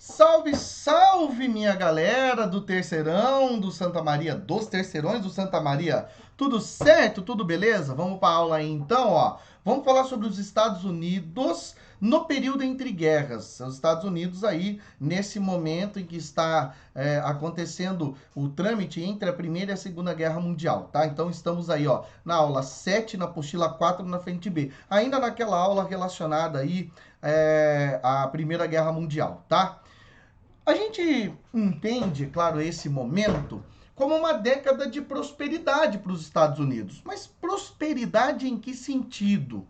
Salve, salve, minha galera do Terceirão, do Santa Maria, dos Terceirões do Santa Maria. Tudo certo? Tudo beleza? Vamos para a aula aí então, ó. Vamos falar sobre os Estados Unidos no período entre guerras. Os Estados Unidos aí, nesse momento em que está acontecendo o trâmite entre a Primeira e a Segunda Guerra Mundial, tá? Então estamos aí, ó, na aula 7, na apostila 4, na frente B. Ainda naquela aula relacionada aí à Primeira Guerra Mundial, tá? A gente entende, claro, esse momento como uma década de prosperidade para os Estados Unidos. Mas prosperidade em que sentido?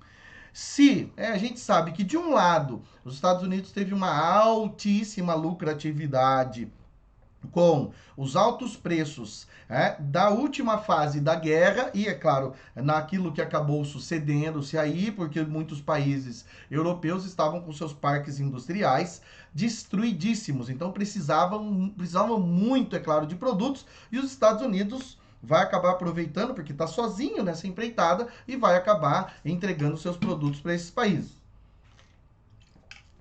Se a gente sabe que, de um lado, os Estados Unidos teve uma altíssima lucratividade com os altos preços da última fase da guerra e, é claro, naquilo que acabou sucedendo-se aí, porque muitos países europeus estavam com seus parques industriais destruidíssimos, então precisavam muito, é claro, de produtos, e os Estados Unidos vai acabar aproveitando, porque está sozinho nessa empreitada, e vai acabar entregando seus produtos para esses países.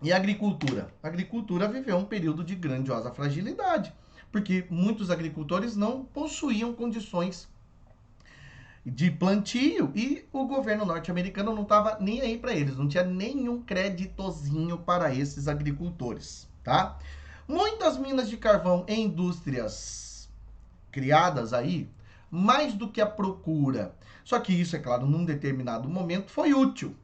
E a agricultura? A agricultura viveu um período de grandiosa fragilidade, porque muitos agricultores não possuíam condições de plantio e o governo norte-americano não estava nem aí para eles, não tinha nenhum creditozinho para esses agricultores, tá? Muitas minas de carvão e indústrias criadas aí, mais do que a procura. Só que isso, é claro, num determinado momento foi útil.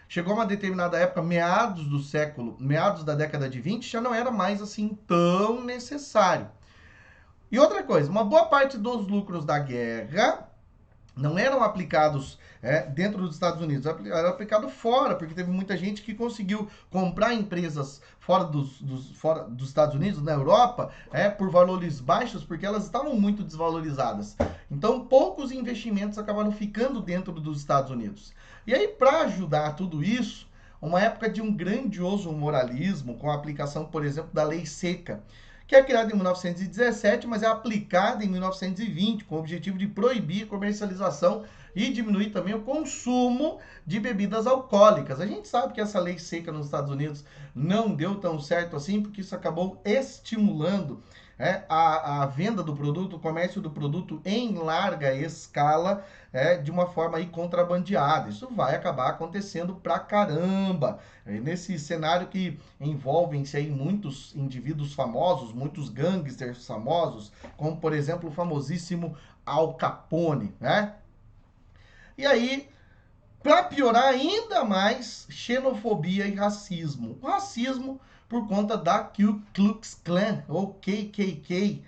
Chegou uma determinada época, meados da década de 20, já não era mais assim tão necessário. E outra coisa, uma boa parte dos lucros da guerra não eram aplicados dentro dos Estados Unidos, era aplicado fora, porque teve muita gente que conseguiu comprar empresas fora dos Estados Unidos, na Europa, por valores baixos, porque elas estavam muito desvalorizadas. Então, poucos investimentos acabaram ficando dentro dos Estados Unidos. E aí, para ajudar tudo isso, uma época de um grandioso moralismo, com a aplicação, por exemplo, da lei seca, que é criada em 1917, mas é aplicada em 1920, com o objetivo de proibir a comercialização e diminuir também o consumo de bebidas alcoólicas. A gente sabe que essa lei seca nos Estados Unidos não deu tão certo assim, porque isso acabou estimulando a venda do produto, o comércio do produto em larga escala, de uma forma aí contrabandeada. Isso vai acabar acontecendo pra caramba. Nesse cenário que envolvem-se aí muitos indivíduos famosos, muitos gangsters famosos, como por exemplo o famosíssimo Al Capone, né? E aí, para piorar ainda mais, xenofobia e racismo. O racismo por conta da Ku Klux Klan, ou KKK,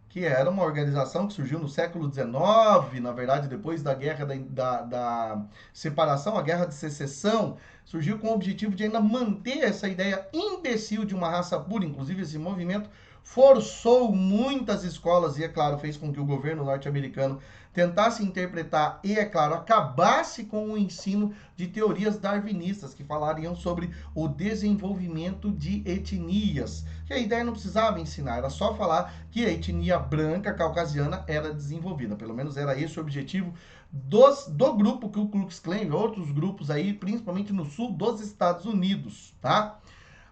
que era uma organização que surgiu no século XIX, na verdade, depois da guerra da separação, a guerra de secessão, surgiu com o objetivo de ainda manter essa ideia imbecil de uma raça pura. Inclusive, esse movimento forçou muitas escolas e, é claro, fez com que o governo norte-americano tentasse interpretar e, é claro, acabasse com o ensino de teorias darwinistas que falariam sobre o desenvolvimento de etnias. Que a ideia não precisava ensinar, era só falar que a etnia branca caucasiana era desenvolvida. Pelo menos era esse o objetivo do grupo Ku Klux Klan e outros grupos aí, principalmente no sul dos Estados Unidos, tá?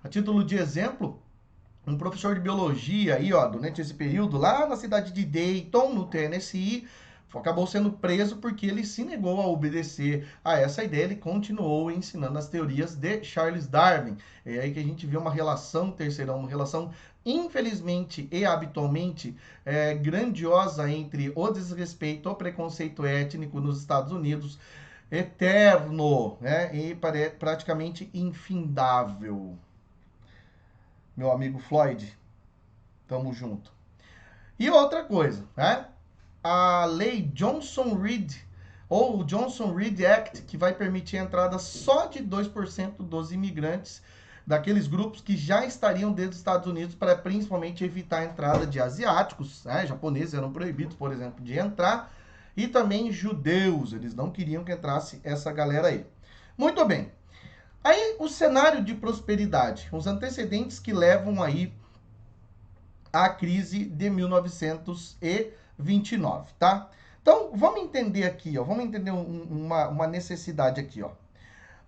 A título de exemplo, um professor de biologia aí, ó, durante esse período, lá na cidade de Dayton, no Tennessee, acabou sendo preso porque ele se negou a obedecer a essa ideia. Ele continuou ensinando as teorias de Charles Darwin. É aí que a gente vê uma relação terceirão, uma relação infelizmente e habitualmente grandiosa entre o desrespeito, o preconceito étnico nos Estados Unidos, eterno, né, e praticamente infindável. Meu amigo Floyd, tamo junto. E outra coisa, né? A lei Johnson-Reed, ou o Johnson-Reed Act, que vai permitir a entrada só de 2% dos imigrantes daqueles grupos que já estariam dentro dos Estados Unidos, para principalmente evitar a entrada de asiáticos, né? Japoneses eram proibidos, por exemplo, de entrar, e também judeus, eles não queriam que entrasse essa galera aí. Muito bem. Aí o cenário de prosperidade, os antecedentes que levam aí à crise de 1929, tá? Então, vamos entender aqui, ó, vamos entender uma necessidade aqui, ó.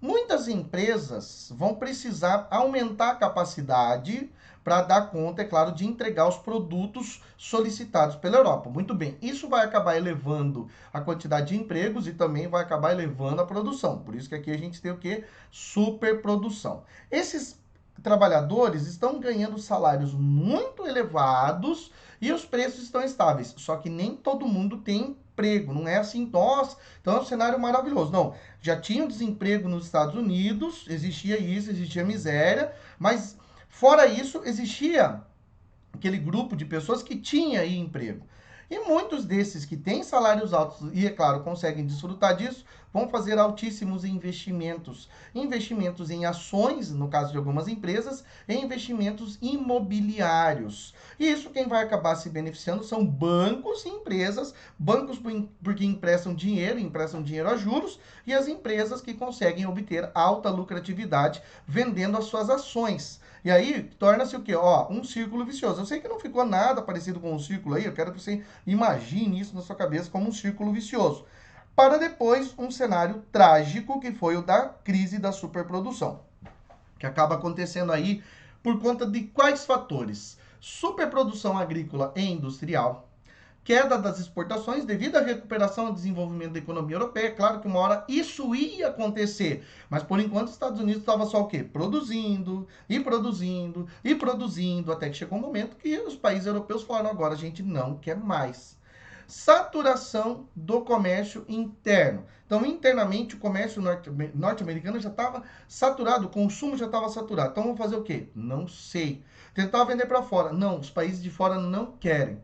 Muitas empresas vão precisar aumentar a capacidade para dar conta, é claro, de entregar os produtos solicitados pela Europa. Muito bem, isso vai acabar elevando a quantidade de empregos e também vai acabar elevando a produção. Por isso que aqui a gente tem o quê? Superprodução. Esses trabalhadores estão ganhando salários muito elevados e os preços estão estáveis. Só que nem todo mundo tem emprego, não é assim, nossa, então é um cenário maravilhoso. Não, já tinha desemprego nos Estados Unidos, existia isso, existia miséria, mas fora isso, existia aquele grupo de pessoas que tinha aí emprego. E muitos desses que têm salários altos e, é claro, conseguem desfrutar disso, vão fazer altíssimos investimentos. Investimentos em ações, no caso de algumas empresas, e investimentos imobiliários. E isso quem vai acabar se beneficiando são bancos e empresas, bancos porque emprestam dinheiro a juros, e as empresas que conseguem obter alta lucratividade vendendo as suas ações. E aí, torna-se o quê? Ó, um círculo vicioso. Eu sei que não ficou nada parecido com um círculo aí, eu quero que você imagine isso na sua cabeça como um círculo vicioso. Para depois, um cenário trágico, que foi o da crise da superprodução, que acaba acontecendo aí por conta de quais fatores? Superprodução agrícola e industrial, queda das exportações devido à recuperação e desenvolvimento da economia europeia. Claro que uma hora isso ia acontecer, mas por enquanto os Estados Unidos estava só o quê? Produzindo, e produzindo, e produzindo, até que chegou um momento que os países europeus falaram, agora a gente não quer mais. Saturação do comércio interno. Então, internamente, o comércio norte-americano já estava saturado, o consumo já estava saturado. Então, vamos fazer o quê? Não sei. Tentar vender para fora. Não, os países de fora não querem.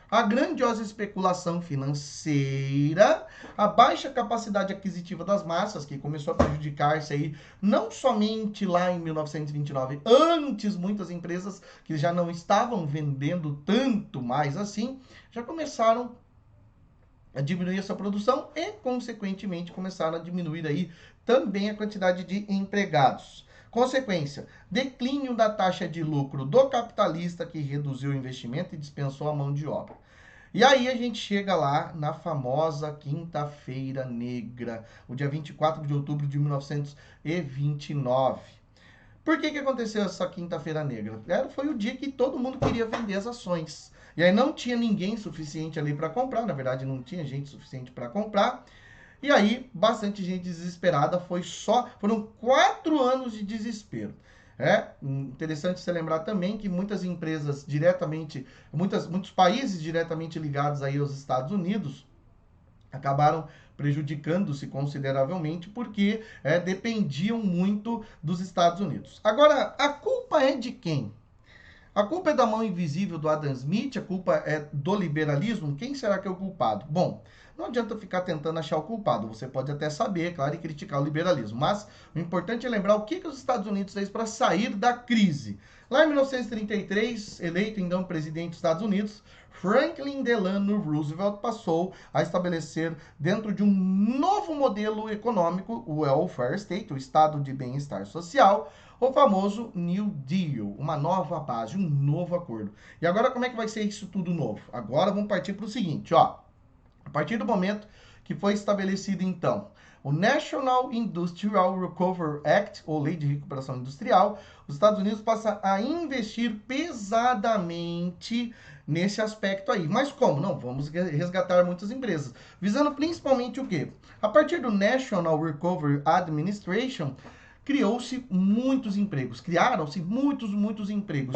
A grandiosa especulação financeira, a baixa capacidade aquisitiva das massas, que começou a prejudicar-se aí, não somente lá em 1929, antes muitas empresas que já não estavam vendendo tanto mais assim, já começaram a diminuir a sua produção e, consequentemente, começaram a diminuir aí também a quantidade de empregados. Consequência, declínio da taxa de lucro do capitalista que reduziu o investimento e dispensou a mão de obra. E aí a gente chega lá na famosa Quinta-feira Negra, o dia 24 de outubro de 1929. Por que aconteceu essa Quinta-feira Negra? Foi o dia que todo mundo queria vender as ações. E aí não tinha ninguém suficiente ali para comprar, na verdade não tinha gente suficiente para comprar. E aí, bastante gente desesperada, foram 4 anos de desespero. É interessante você lembrar também que muitas empresas muitos países diretamente ligados aí aos Estados Unidos acabaram prejudicando-se consideravelmente porque dependiam muito dos Estados Unidos. Agora, a culpa é de quem? A culpa é da mão invisível do Adam Smith? A culpa é do liberalismo? Quem será que é o culpado? Bom, não adianta ficar tentando achar o culpado. Você pode até saber, claro, e criticar o liberalismo. Mas o importante é lembrar o que os Estados Unidos fez para sair da crise. Lá em 1933, eleito então presidente dos Estados Unidos, Franklin Delano Roosevelt passou a estabelecer, dentro de um novo modelo econômico, o welfare state, o estado de bem-estar social, o famoso New Deal, uma nova base, um novo acordo. E agora como é que vai ser isso tudo novo? Agora vamos partir para o seguinte, ó. A partir do momento que foi estabelecido então o National Industrial Recovery Act, ou Lei de Recuperação Industrial, os Estados Unidos passam a investir pesadamente nesse aspecto aí. Mas como? Não, vamos resgatar muitas empresas. Visando principalmente o quê? A partir do National Recovery Administration, criaram-se muitos empregos,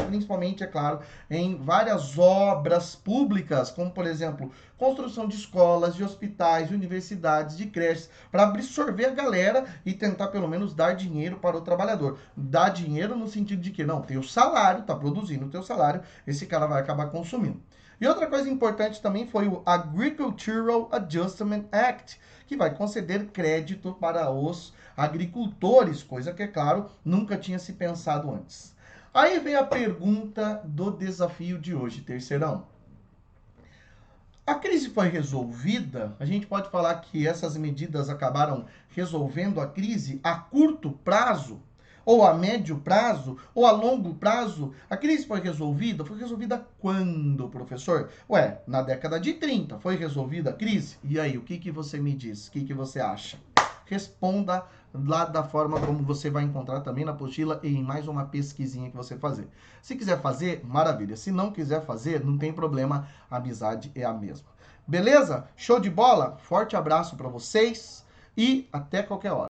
principalmente, é claro, em várias obras públicas, como, por exemplo, construção de escolas, de hospitais, de universidades, de creches, para absorver a galera e tentar, pelo menos, dar dinheiro para o trabalhador. Dar dinheiro no sentido de que, não, tem o salário, está produzindo o teu salário, esse cara vai acabar consumindo. E outra coisa importante também foi o Agricultural Adjustment Act, que vai conceder crédito para os agricultores, coisa que, é claro, nunca tinha se pensado antes. Aí vem a pergunta do desafio de hoje, terceirão. A crise foi resolvida? A gente pode falar que essas medidas acabaram resolvendo a crise a curto prazo? Ou a médio prazo? Ou a longo prazo? A crise foi resolvida? Foi resolvida quando, professor? Ué, na década de 30 foi resolvida a crise? E aí, o que você me diz? O que você acha? Responda lá da forma como você vai encontrar também na apostila e em mais uma pesquisinha que você fazer. Se quiser fazer, maravilha. Se não quiser fazer, não tem problema, a amizade é a mesma. Beleza? Show de bola? Forte abraço para vocês e até qualquer hora.